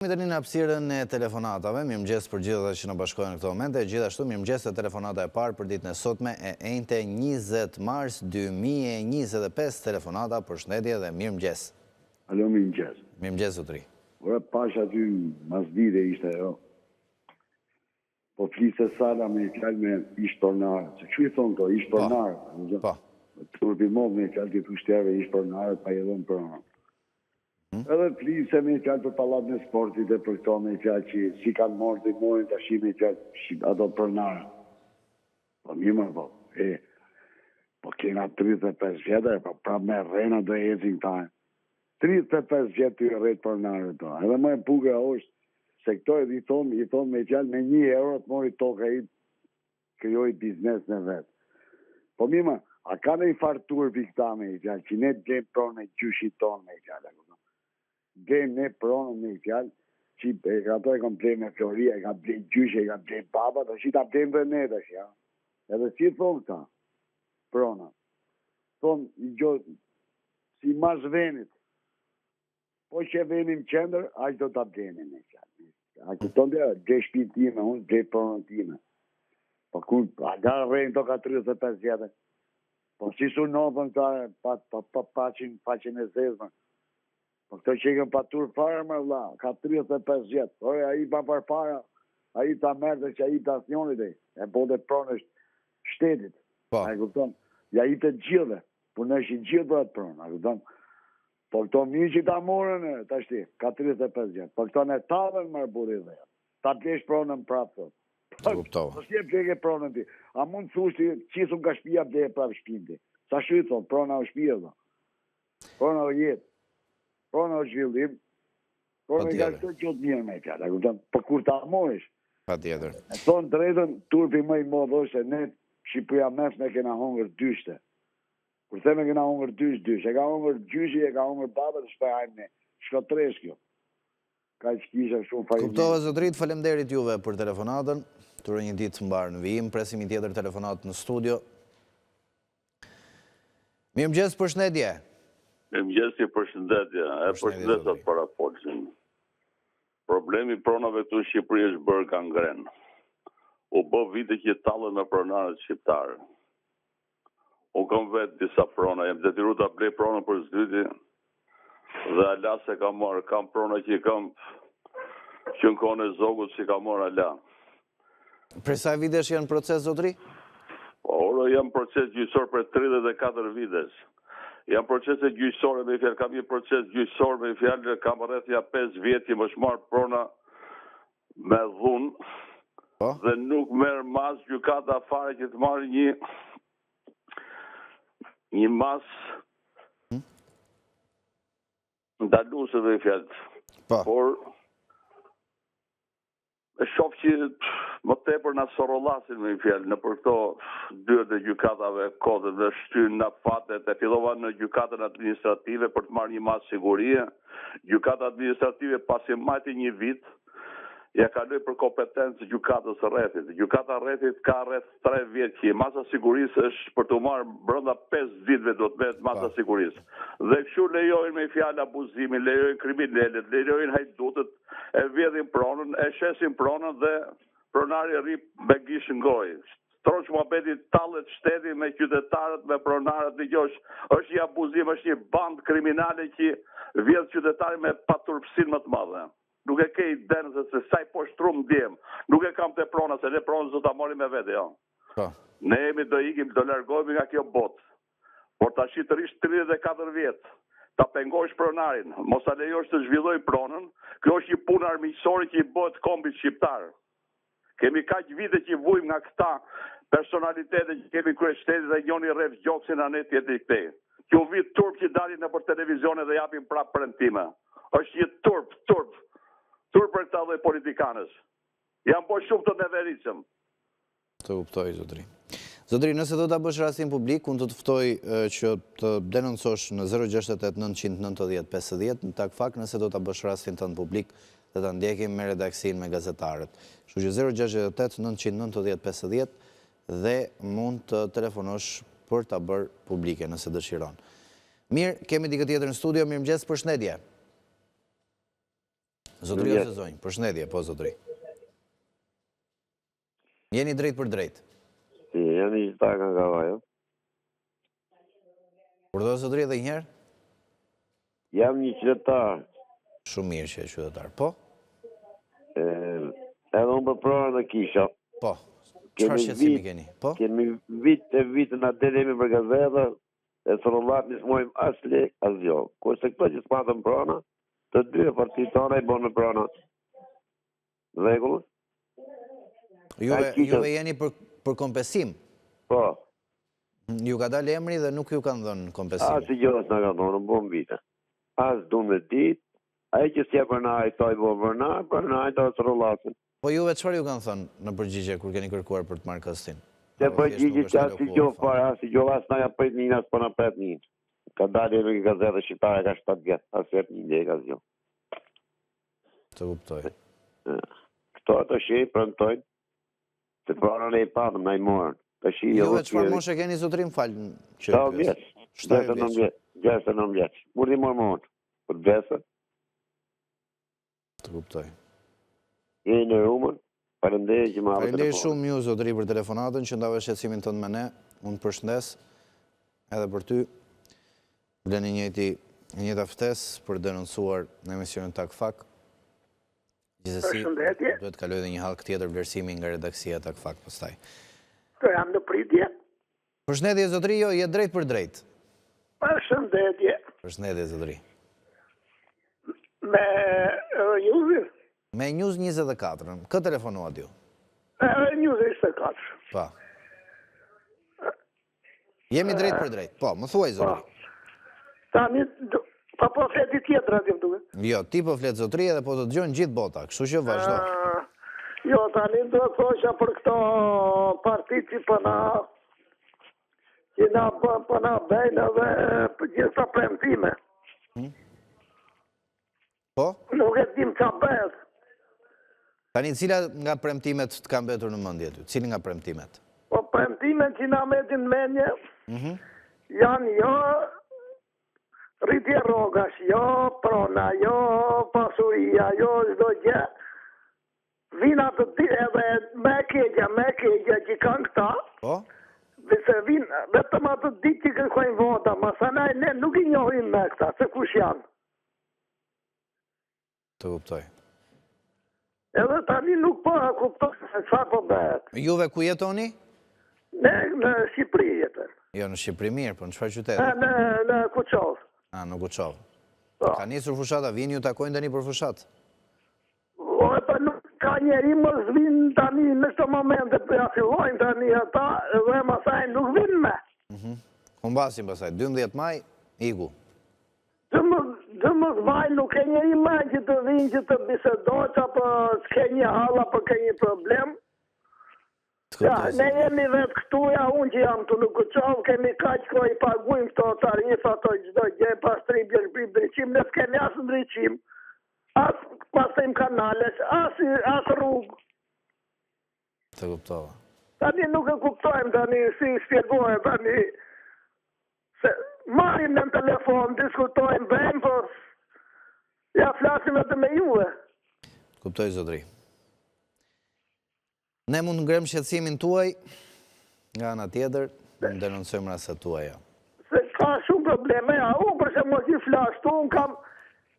Tani në hapësirën e telefonatave, mirëmëngjes për gjithë ata që na bashkohen në këtë moment, e gjithashtu mirëmëngjes te telefonata e parë për ditën e sotme e enjte 20 mars 2025, telefonata, përshëndetje dhe mirëmëngjes. Alo, mirëmëngjes. Mirëmëngjes zotëri. Ora pash aty masdite ishte ajo. Po fliste sala me fjalë me ish tornar. Se çu i thon to, ish tornar. Po. Turpi mod me fjalë të ushterëve ish tornar pa i dhënë për. Edhe fliste me fjalë për pallatën e sportit e për këto me fjalë që si kanë marrë të morin tash me fjalë ato tornar. Po mirë më po. Po kena 35 vjetë, po prapë me rrena do ecin këta. 35 vjetë të rrejtë për nërë to. Edhe më e bukur është se këto i thonë me fjalë me 1 euro të mori toka i krijoj biznes në vetë. Po mima, a ka në i fartur për këta me fjalë, që ne dhem pronë me gjyshit tonë me fjalë. Dhem ne pronë me fjalë, që ato e kom blej me Floria, e kam blej gjyshe, e kam blej baba, të që ta blejmë dhe ne të shja. Edhe si thonë këta, prona. Thonë, si mas venit, po që venim qendër, aq do ta bleni me fjalë. A këton dhe dhe shtëpi time, unë dhe pronën time. Po ku, a ga rejnë to ka 35 vjetë. Po si su notën ta paqin e zezme. Po këto që i këm patur fare më vla, ka 35 vjetë. Ore, a i pa për para, a i ta mërë që a i të asnjonit e po dhe pronë është shtetit. A i këton, ja i të gjithë, po në është i gjithë për atë pronë, a këton. Po këto mirë që ta morën, ta shti, ka 35 vjetë. Po këto në tavën më buri dhe. Ta plesh pronën prapë. Po si e pleke pronën ti. A mund të thushti, qisë unë ka shpia pleje prapë shpinë ti. Sa shu i thonë, prona o shpia dhe. Prona o jetë. Prona o zhvillim. Prona i ka këtë qëtë mirë me fjallë. Po kur ta morish. Pa tjetër. E thonë drejtën, turpi më i modë është e ne Shqipëria mesme kena hongër dyshte. Kur theme kena hongër dysh, e ka hongër gjyshi, e ka hongër babët, shpehajmë ne. Shko tresh kjo. Ka që kisha shumë fajnë. Kuptove zotrit, falemderit juve për telefonatën. Ture një ditë mbarë në vijim, presim i tjetër telefonatë në studio. Mirëmëngjes, përshëndetje. Mirëmëngjes, përshëndetje. E përshëndetat para folësin. Problemi pronave këtu në Shqipëri është bërë gangren. U bë vite që tallën me pronarët shqiptarë. Unë kam vetë disa prona, jem detiru të blej prona për zdyti dhe ala se kam marë, kam prona që i kam që në kone zogut që i kam marë ala. Për sa vitesh janë proces, zotri? Oro, jam proces gjyqësor për 34 vites. Jam procese gjyqësore me fjallë, kam një proces gjyqësor me fjallë, kam rrethja 5 vjeti më shmarë prona me dhunë dhe nuk merë mas gjykata fare që të marë një mas ndaluse dhe i fjallë. Por e shof që më tepër në sorollasin me i fjallë në për këto dyert e gjykatave kodët dhe shtynë në fatet e fillova në gjykatën administrative për të marrë një mas sigurie. Gjykata administrative pasi majti një vit, ja kaloj për kompetencë gjykatës rrethit. Gjykata rrethit ka rreth 3 vjet që masa sigurisë është për të marrë brenda 5 ditëve do të merret masa sigurisë. Dhe kështu lejojnë me fjalë abuzimin, lejojnë kriminalet, lejojnë hajdutët, e vjedhin pronën, e shesin pronën dhe pronari rri me gish në gojë. Troç muhabetit tallet shteti me qytetarët, me pronarët, dëgjosh, është një abuzim, është një bandë kriminale që vjedh qytetari me paturpsinë më të madhe. Nuk e ke i denë se saj po shtrum djem. Nuk e kam të prona, se ne pronës do të amori me vete, jo. Ne jemi do ikim, do largohemi nga kjo botë. Por ta shqitërisht 34 vjetë, ta pengosh pronarin, mos a lejosh të zhvilloj pronën, kjo është një punë armiqësore që i bëhet kombit shqiptar. Kemi kaq vite që vujmë nga këta personalitete që kemi kryeshtetit dhe njoni rreth gjoksin anet tjetër i këtej. Kjo vit turp që dalin në për televizione dhe japin prap premtime. Është një turp për këta dhe politikanës. Jam po shumë të nevericëm. Të kuptoj, zotri. Zotri, nëse do të bësh rastin publik, unë të të ftoj që të denoncosh në 068 990 50, në tak fakt nëse do të bësh rastin të në publik dhe të ndjekim me redaksin me gazetarët. Shu që 068 990 50 dhe mund të telefonosh për të bërë publike nëse dëshiron. Mirë, kemi dikë tjetër në studio, mirëmëngjes, përshëndetje. Zotri ose zonjë, përshëndetje, po zotri. Jeni drejt për drejt. Si, jam i qytetar nga Kavajo. Urdhëro zotri edhe njëherë? Jam një qytetar. Shumë mirë që e qytetar. Po? Edhe unë për pronën e kisha. Po. Çfarë shqetësimi keni? Po? Kemi vit në atë jemi për gazeta, e sërullat një smojmë as lek, as jo. Kurse këto që s'patën prona, të dy e partitë tona i bonë me prona. Rregull? Juve jeni për kompensim? Po. Ju ka dalë emri dhe nuk ju kanë dhënë kompensim? As i gjohës në ka thonë, në bom vite. As du me dit, a e që s'ja përnaj, ta i bo përnaj, ta sërullatën. Po juve çfarë ju kanë thënë në përgjigje kur keni kërkuar për të marrë kastin? Se përgjigje që as i gjohë fare, as i gjohë as në ka prit një, as për në pret një. Ka dalë e në gazete shqiptare ka 7 vjetë, as vet një ndjek as jo. Të kuptoj. Këto ato shi prëntojnë, se pranën e i patëm, na i morën. Juve çfarë moshe keni zotrim falë? 7 vjetë, 69 vjetë. Murdi morë morën, për besë. Të kuptoj. Jeni në Rumën, falenderoj që më hapët Falenderoj shumë ju zotri për telefonatën, që ndave shqetësimin tënd me ne. Unë përshëndes edhe për ty. Bleni njëta ftesë për denoncuar në emisionin Tak Fak. Gjithsesi, duhet kaloj edhe një hallk tjetër vlerësimi nga redaksia Tak Fak pastaj. Të jam në pritje. Përshëndetje zotri, jo, je drejt për drejt. Përshëndetje. Përshëndetje zotri. Me News? Me News 24, këtë telefonuat ju? News 24. Pa. Jemi drejt për drejt. Po, më thuaj zotri. Tani, po fleti tjetër aty më duket. Jo, ti po flet zotri edhe po të dëgjojnë gjithë bota, kështu që vazhdo. Jo, tani do të thosha për këto partitë që po na bëjnë edhe për gjitha premtime. Po? Nuk e dim qa bëhet. Tani, cila nga premtimet të kam betur në mendje ty? Cili nga premtimet? Po premtimet që na metin menje janë jo rritje rrogash, jo prona, jo pasuria, jo çdo gjë. Vina të edhe me keqja që kanë këta. Po? Dhe se vinë vetëm atë ditë që kërkojnë vota, masanaj ne nuk i njohim me këta, se kush janë. Të kuptoj. Edhe tani nuk po a kuptoj se çfarë po bëhet. Juve ku jetoni? Ne në Shqipëri jetën. Jo, në Shqipëri mirë, po në çfarë qyteti? Në Kuçov. Në Kuçov. Ka nisur fushata, vini ju takojnë tani për fushat? O, e për nuk ka njeri më zvinë tani në këtë momente, për ja fillojnë tani ata, dhe masaj nuk vinë me. Humbasim pasaj, 12 maj, iku. Dëmës vaj nuk e njeri me që të vinë që të bisedojnë, apo s'ke një halla, apo ke një problem. Ja, ne jemi vetë këtu, ja, unë që jam të në Kuçov, kemi kaq ko i paguim këto tarifa, ato çdo gjë, pas 3 ndryqim, ne s'kemi asë ndryqim, as pas të im kanales, as rrugë. Të kuptova. Tani nuk e kuptojmë, tani si shpjegohet, tani se marrim në telefon, diskutojmë, bëjmë, po ja flasim edhe me juve. Kuptoj zotri. Ne mund ngrem shqetësimin tuaj, nga ana tjetër, në denoncojmë rastet tuaja. Se ka shumë probleme, ja, unë për shembull që flas tu,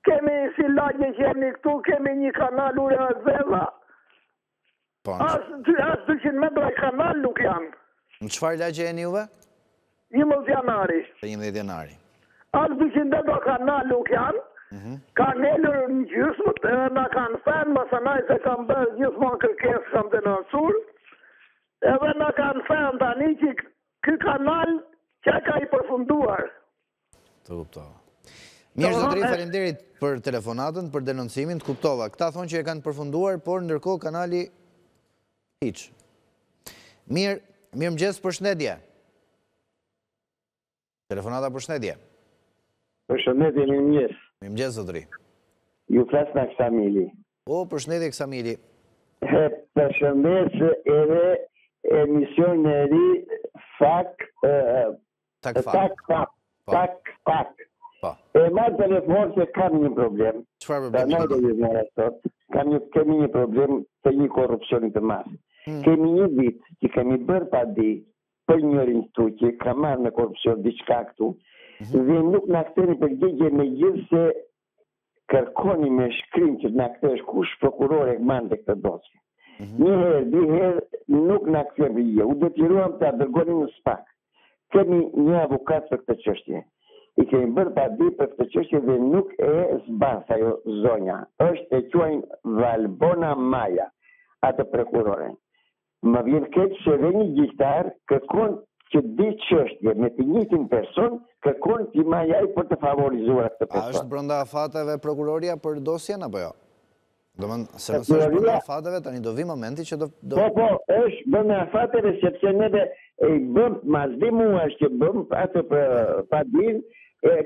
kemi si lagje që jemi këtu, kemi një kanal ure Zella. Po, As 200 metra kanal nuk janë. në çfarë lagje jeni juve? 11 janari. 11 janari. As 200 metra kanal nuk janë. Ka nelër në gjysmë, na kanë thënë, masanaj se kam bërë gjithmonë kërkesë kam denoncur, edhe na kanë thënë tani që ky kanal që ka i përfunduar. Të kuptova. Mirë zotri, faleminderit për telefonatën, për denoncimin, të kuptova. Këta thonë që e kanë përfunduar, por ndërkohë kanali hiç. Mirë, mirëmëngjes, përshëndetje. Telefonata përshëndetje. Përshëndetje, mirëmëngjes. Mirëmëngjes zotri. Ju flas nga Ksamili. O, përshëndetje Ksamili. Përshëndes edhe emision e ri Tak Fak. Po. E marrë telefon se kam një problem. Çfarë problemi? Kemi një problem të një korrupsioni të madh. Kemi një vit që kemi bërë pa di për njërin këtu që ka marrë në korrupsion diçka këtu dhe nuk na ktheni përgjigje me gjithë se kërkoni me shkrim që na kthesh kush prokurore mande këtë dosje. Një herë, dy herë nuk na kthen përgjigje. U detyruam ta dërgonim në SPAK. Kemi një avokat për këtë çështje. I kemi bërë pa di për këtë çështje dhe nuk e zbas ajo zonja. Është e quajnë Valbona Maja, atë prokurore. Më vjen keq se dhe një gjyqtar kërkon që di çështje me të njëjtin person, kërkon ti Majaj për të favorizuar këtë person. A është brenda afateve prokuroria për dosjen apo jo? Domethënë, se nëse është brenda afateve, tani do vi momenti që do... Po, është brenda afateve sepse neve e bëm mas dhe muash që bëm atë për padin,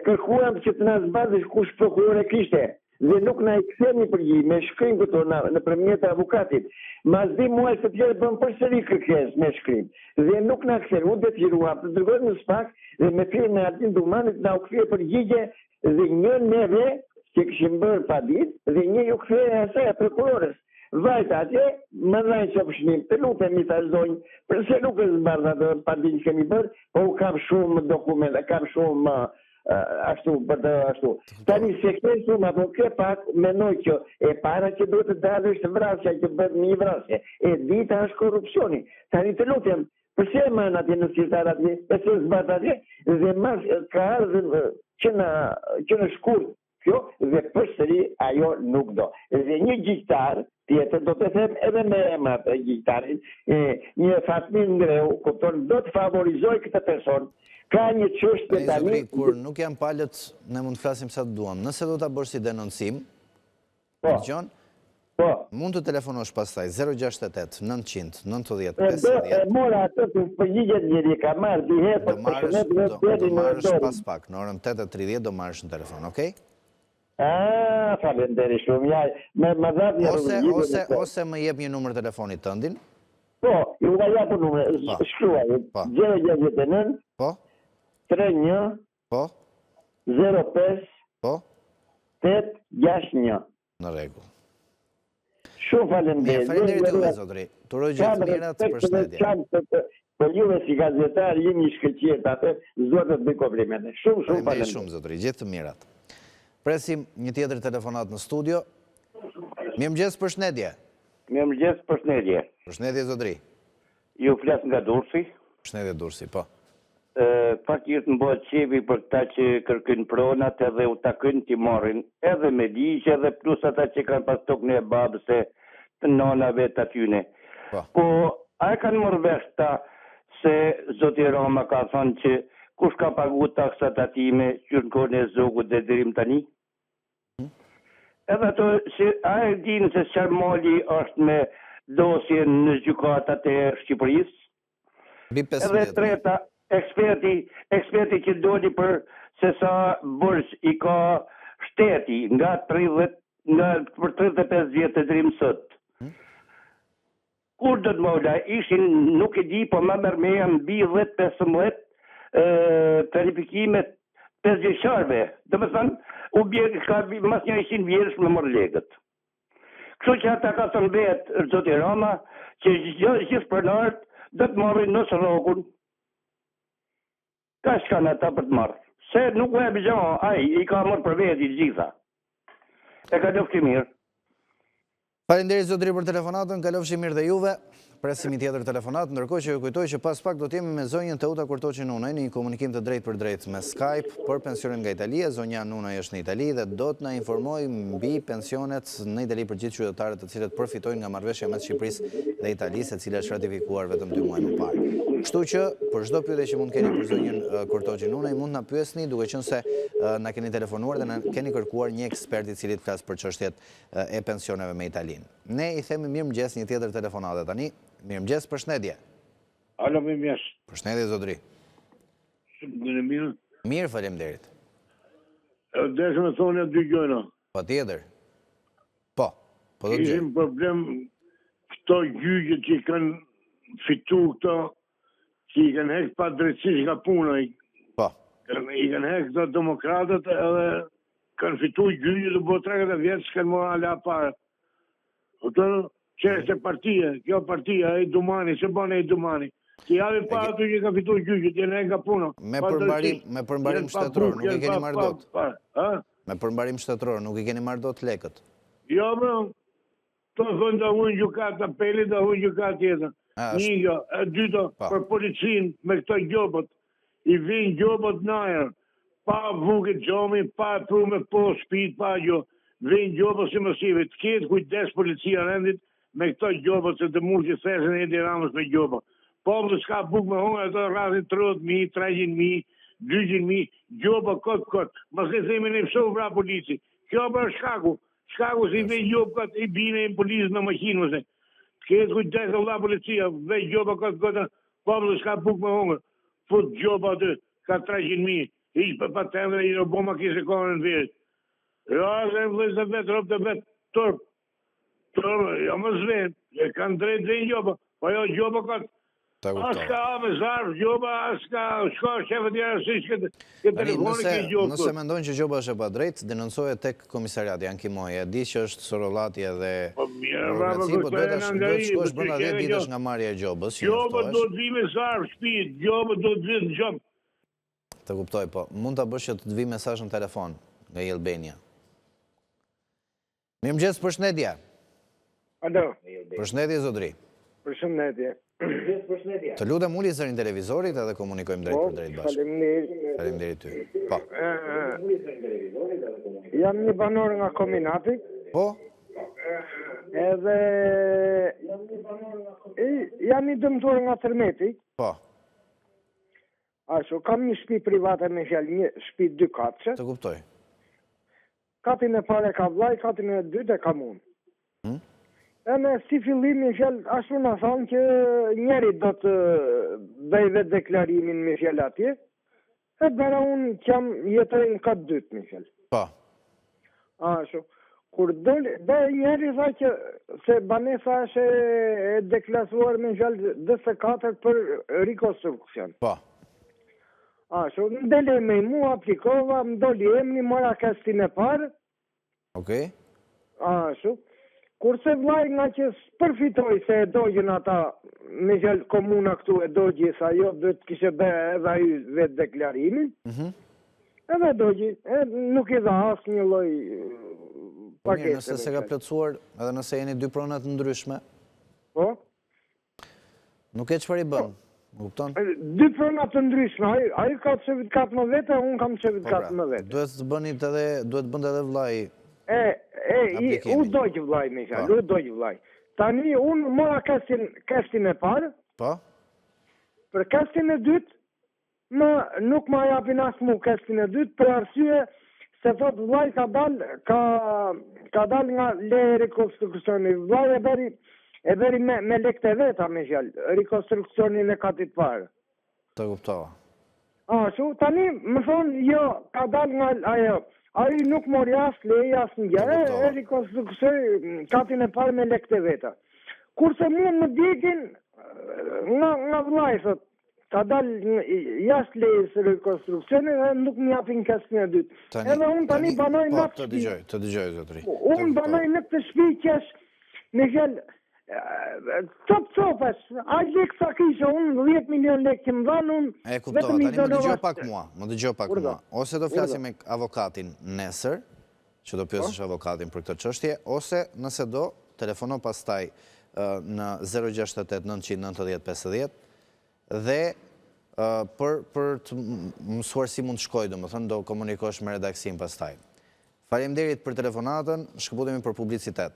kërkuam që të na zbardhësh kush prokurore kishte. Dhe nuk na i ktheni përgjigje me shkrim këto nëpërmjet avokatit. Mas dhe muaj të tjerë bëm përsëri kërkesë me shkrim. Dhe nuk na kthen, u detyruam të dërgojmë në SPAK dhe me firmën e Artin Dumanit na u kthye përgjigje dhe një neve që kishim bërë pa ditë dhe një ju kthye asaj prokurores. Vajta atje, më dhajnë që pëshnim, të lutemi të zonjë, përse nuk e zbardha dhe pa ditë që kemi bërë, po kam shumë dokumente, kam shumë ashtu, për të ashtu. Tani se këtu më po ke pak mendoj që e para që duhet të dalësh të vrasja që bëhet një vrasje. E dita është korrupsioni. Tani të lutem, pse man atje në qytet atje, pse zbat atje dhe mas ka ardhur që në shkurt kjo dhe përsëri ajo nuk do. Dhe një gjyqtar tjetër do të them edhe me emrat e gjyqtarit, një Fatmin Ngreu, kupton, do të favorizoj këtë person. Ka një çështje tani kur nuk janë palët, ne mund të flasim sa të duam. Nëse do ta bësh si denoncim, dëgjon? Po. Mund të telefonosh pastaj 068 900 90 50. E mora atë të përgjigjet njëri ka marrë dy herë për përshëndetje do marrësh pas pak, në orën 8:30 do marrësh në telefon, okay? Faleminderit shumë. Ja, më dhat një ose më jep një numër telefonit tëndin. Po, ju ga japë numër, shkruaj. 069 Po. 31 Po. 05 Po. 861. Në rregull. Shumë faleminderit. Faleminderit juve zotëri. Turoj gjithë mirat, përshëndetje. Për juve si gazetar jeni shkëlqyer atë, s'do të bëj komplimente. Shumë faleminderit. Shumë zotëri, gjithë të mirat. Presim një tjetër telefonat në studio. Mirëmëngjes, përshëndetje. Mirëmëngjes, përshëndetje. Përshëndetje zotëri. Ju flas nga Durrësi. Përshëndetje Durrësi, po. Faktikisht më bëhet qefi për ta që kërkojnë pronat edhe u takojnë t'i marrin edhe me ligj edhe plus ata që kanë pas tokën e babës e të nanave të atyne. Po, a e kanë marrë vesh ta se zoti Rama ka thënë që kush ka pagu taksat atime që në kohën e zogut dhe deri tani? Edhe ato, a e dinë se çfarë mali është me dosjen në gjykatat e Shqipërisë? Edhe treta, eksperti që doli për se sa bërsh i ka shteti nga 35 vjetë deri më sot. Kur do të mola, ishin nuk e di, po më mërmeja mbi 10-15 planifikimet 5 vjeçarve. Dhe më thënë, u bjerë ka mas një 100 vjerësh me mërë legët. Kështu që ata ka thënë vetë zoti Rama, që gjithë pronarët do të marrin në rrogun. Ka shkan ata për të marrë. Se nuk e bëgjon, i ka marrë për vetë i gjitha. E ka lofshi mirë. Faleminderit zotëri për telefonatën, kalofshi mirë dhe juve. Presim një tjetër telefonat, ndërkohë që ju kujtoj që pas pak do të jemi me zonjën Teuta Kurtoçi Nunaj në një komunikim të drejtë për drejtë me Skype për pensionin nga Italia. Zonja Nunaj është në Itali dhe do të na informojë mbi pensionet në Itali për gjithë qytetarët të cilët përfitojnë nga marrëveshja mes Shqipërisë dhe Italisë, e cila është ratifikuar vetëm 2 muaj më parë. Kështu që për çdo pyetje që mund keni për zonjën Kurtoçi Nunaj, mund na pyesni duke qenë se na keni telefonuar dhe na keni kërkuar një ekspert i cili të flas për çështjet e pensioneve me Italinë. Ne i themi mirëmëngjes një tjetër telefonate tani. Mirëmëngjes, përshëndetje. Alo, mirëmëngjes. Përshëndetje zotëri. Mirë. Mirë, faleminderit. Desha me thonë dy gjëra. Patjetër. Po do të gjej. Kishim problem këto gjyqe që kanë fitu këto, që i kanë heqë pa drejtësisht nga puna. Po. I kanë hekë këto demokratët edhe kanë fitu gjyqi dhe bo 30 vjetë s'kanë më ala parë. Që është partije, kjo partija, e Dumani, që bane e Dumani. Ti javi pa ato që ka fitu gjyqi, ti në e nga puna. Me përmbarim shtetëror, nuk i keni marrë dot. Me përmbarim shtetëror, nuk i keni marrë dot lekët. Jo, bro, të thënë të hunë gjukat të pelit, të hunë gjukat tjetër. Një jo, e dyto, për policinë me këto gjobët, i vinë gjobët najer, pa vukit gjomi, pa prume po shpit, pa gjo, vinë gjobët si mësive, të ketë kujdes policia rendit me këto gjobët, se të mund që thesën e Ramës me gjobët. Poplë s'ka buk me hongë, ato rrasin 30.000, 300.000, 200.000, gjobët këtë. Mas në themi në pësohë vra polici. Kjo për shkaku. Shkaku si vej gjobë këtë, i bine i policë në makinë, mëse. Këtë kujdes e vla policia, vej gjobët këtë, poplë s'ka buk me hongë. Fut gjobë atë, ka 300.000, ishë për patendre, i në boma kise kohën në vërë. Jo, se më vëzë të vetë, ropë të vetë, tërpë. Jo më zvenë, kanë drejtë dhe gjobë, po jo gjobë këtë. Aska me zarë, gjoba, aska, shko, shefët jara, si këtë telefoni këtë gjobë. Nëse mendojnë që gjoba është e pa drejtë, denoncoje tek komisariati Ankimoje. E di që është sorolati edhe organizaci, po duhet të shkosh brenda 10 ditësh nga marrja e gjobës. Gjoba do të vi me zarë, shpit, gjoba do të vi në gjobë. Të kuptoj, po mund të bësh që të vi mesazh në telefon nga Jelbenia. Mirëmëngjes, përshëndetje. Alo. Përshëndetje zotëri. Përshëndetje. Të lutem uli zërin televizorit edhe komunikojmë drejt për drejt bashkë. Faleminderit ty. Po. Jam një banor nga kombinati. Po? Edhe jam një dëmtuar nga tërmeti. Po. Ashtu, kam një shtëpi private me fjalë, një shtëpi 2 katëshe. Të kuptoj. Katin e parë ka vllai, katin e dytë e kam unë. E me si fillim një fjallë, ashtu në thonë që njeri do të bëj vetë deklarimin me fjallë atje, e bëra unë që jam jetoj në katë dytë me fjallë. Pa. Ashtu, kur dole, dhe njeri tha që se banesa është e deklasuar me fjallë 24 për rekonstruksion. Pa. Ashtu, në dele me mu aplikova, më doli emni, mora kastin e parë. Okej. Ashtu. Kurse vllai nga që përfitoj se e dojën ata me gjallë komuna këtu e dojë sa jo dhe të kishe be edhe ai vetë deklarimin. Edhe dojë, nuk i dha asë një loj pakete. Nëse se ka plotësuar edhe nëse jeni 2 pronat ndryshme. Po? Nuk e çfarë i bën. Kupton? 2 pronat të ndryshme, ai ka certifikat më vete, unë kam certifikat më vete. Duhet të bënit edhe, duhet bënte edhe vllai. U dojë vllai me fjalë, u dojë vllai. Tani unë mora kastin e parë. Po? Për kastin e dytë, nuk ma japin as mu kastin e dytë, për arsye se thot vllai ka dal nga le rekonstruksioni. Vllai e beri me lekë të veta me fjalë, rekonstruksionin e katit parë. Të kuptova. Ashtu, tani më thonë, jo, ka dal nga ajo. Ai nuk mori as lej, as një e rekonstruksioni katin e parë me lekë të veta. Kurse mu më dikin nga vllai, thot, ka dal jashtë lejës rekonstruksioni dhe nuk më japin kastin e dytë. Edhe unë tani banoj në të shtëpi. Të dëgjoj, zotëri. Unë banoj në këtë shtëpi që është me fjalë copës, a lekë sa kisha, unë 10 milion lekë që më dhanë, unë... E kuptova, tani më dëgjoj pak mua, ose do flasim me avokatin nesër, që do pyesësh avokatin për këtë çështje, ose nëse do, telefono pastaj në 068 990 50 dhe për të mësuar si mund të shkoj, domethënë do komunikosh me redaksin pastaj. Faleminderit për telefonatën, shkëputemi për publicitet.